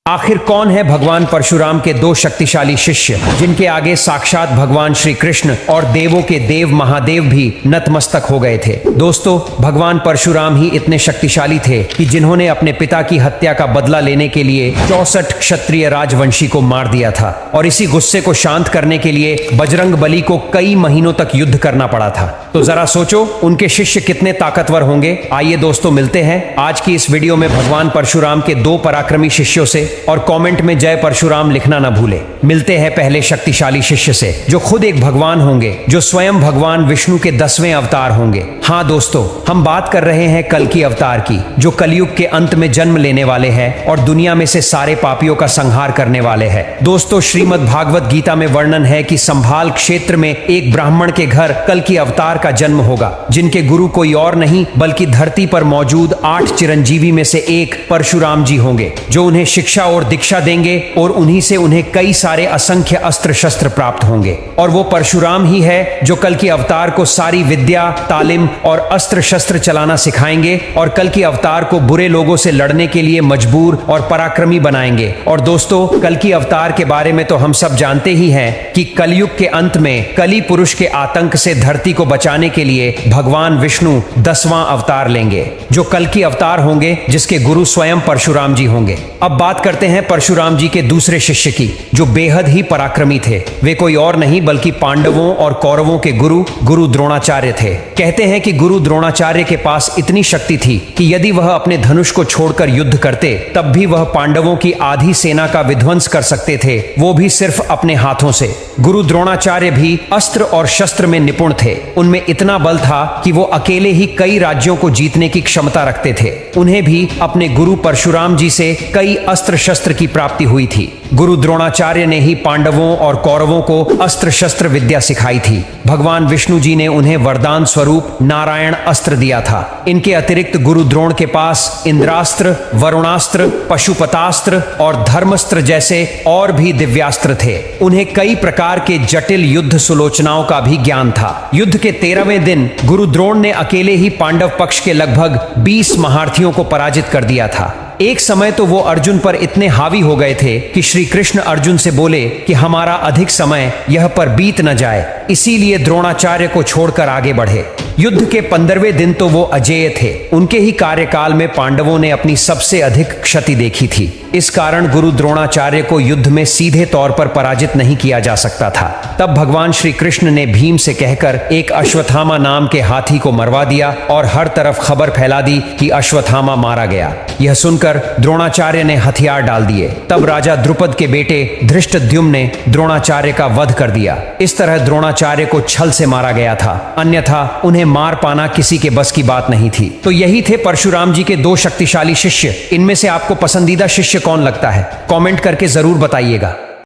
आखिर कौन है भगवान परशुराम के दो शक्तिशाली शिष्य जिनके आगे साक्षात भगवान श्री कृष्ण और देवों के देव महादेव भी नतमस्तक हो गए थे। दोस्तों, भगवान परशुराम ही इतने शक्तिशाली थे कि जिन्होंने अपने पिता की हत्या का बदला लेने के लिए 64 क्षत्रिय राजवंशी को मार दिया था और इसी गुस्से को शांत करने के लिए बजरंग बली को कई महीनों तक युद्ध करना पड़ा था। तो जरा सोचो उनके शिष्य कितने ताकतवर होंगे। आइए दोस्तों, मिलते हैं आज की इस वीडियो में भगवान परशुराम के दो पराक्रमी शिष्यों से, और कमेंट में जय परशुराम लिखना ना भूले। मिलते हैं पहले शक्तिशाली शिष्य से जो खुद एक भगवान होंगे, जो स्वयं भगवान विष्णु के 10वें अवतार होंगे। हाँ दोस्तों, हम बात कर रहे हैं कल्कि अवतार की, जो कलयुग के अंत में जन्म लेने वाले हैं और दुनिया में से सारे पापियों का संहार करने वाले हैं। दोस्तों, श्रीमद् भागवत गीता में वर्णन है कि संभाल क्षेत्र में एक ब्राह्मण के घर कल्कि अवतार का जन्म होगा, जिनके गुरु कोई और नहीं बल्कि धरती पर मौजूद 8 चिरंजीवी में से एक परशुराम जी होंगे, जो उन्हें शिक्षा और दीक्षा देंगे और उन्हीं से उन्हें कई सारे असंख्य अस्त्र शस्त्र प्राप्त होंगे। और वो परशुराम ही है जो कल्कि अवतार को सारी विद्या, तालीम और अस्त्र शस्त्र चलाना सिखाएंगे और कल्कि अवतार को बुरे लोगों से लड़ने के लिए मजबूर और पराक्रमी बनाएंगे। और दोस्तों, कल्कि अवतार के बारे में तो हम सब जानते ही हैं कि कलयुग के अंत में कली पुरुष के आतंक से धरती को बचाने के लिए भगवान विष्णु 10वां अवतार लेंगे, जो कल्कि अवतार होंगे, जिसके गुरु स्वयं परशुराम जी होंगे। अब बात करते हैं परशुराम जी के दूसरे शिष्य की, जो बेहद ही पराक्रमी थे। वे कोई और नहीं बल्कि पांडवों और कौरवों के गुरु द्रोणाचार्य थे। कहते हैं कि गुरु द्रोणाचार्य के पास इतनी शक्ति थी कि यदि वह अपने धनुष को छोड़कर युद्ध करते तब भी वह पांडवों की आधी सेना का विध्वंस कर सकते थे, वो भी सिर्फ अपने हाथों से। गुरु द्रोणाचार्य भी अस्त्र और शस्त्र में निपुण थे। उनमें इतना बल था कि वो अकेले ही कई राज्यों को जीतने की क्षमता रखते थे। उन्हें भी अपने गुरु परशुराम जी से कई अस्त्र शस्त्र की प्राप्ति हुई थी। गुरु द्रोणाचार्य ने ही पांडवों और कौरवों को अस्त्र शस्त्र विद्या सिखाई थी। भगवान विष्णु जी ने उन्हें वरदान स्वरूप नारायण अस्त्र दिया था। इनके अतिरिक्त गुरु द्रोण के पास इंद्रास्त्र, वरुणास्त्र, पशुपतास्त्र और धर्मस्त्र जैसे और भी दिव्यास्त्र थे। उन्हें कई प्रकार के जटिल युद्ध सुलोचनाओं का भी ज्ञान था। युद्ध के 13वें दिन गुरु द्रोण ने अकेले ही पांडव पक्ष के लगभग 20 महारथियों को पराजित कर दिया था। एक समय तो वो अर्जुन पर इतने हावी हो गए थे कि श्री कृष्ण अर्जुन से बोले कि हमारा अधिक समय यह पर बीत न जाए, इसीलिए द्रोणाचार्य को छोड़कर आगे बढ़े। युद्ध के 15वें दिन तो वो अजेय थे। उनके ही कार्यकाल में पांडवों ने अपनी सबसे अधिक क्षति देखी थी। इस कारण गुरु द्रोणाचार्य को युद्ध में सीधे तौर पर पराजित नहीं किया जा सकता था। तब भगवान श्री कृष्ण ने भीम से कहकर एक अश्वत्थामा नाम के हाथी को मरवा दिया और हर तरफ खबर फैला दी कि अश्वत्थामा मारा गया। यह सुनकर द्रोणाचार्य ने हथियार डाल दिए। तब राजा द्रुपद के बेटे धृष्टद्युम्न ने द्रोणाचार्य का वध कर दिया। इस तरह द्रोणाचार्य को छल से मारा गया था, अन्यथा उन्हें मार पाना किसी के बस की बात नहीं थी। तो यही थे परशुराम जी के दो शक्तिशाली शिष्य। इनमें से आपको पसंदीदा शिष्य कौन लगता है? कमेंट करके जरूर बताइएगा।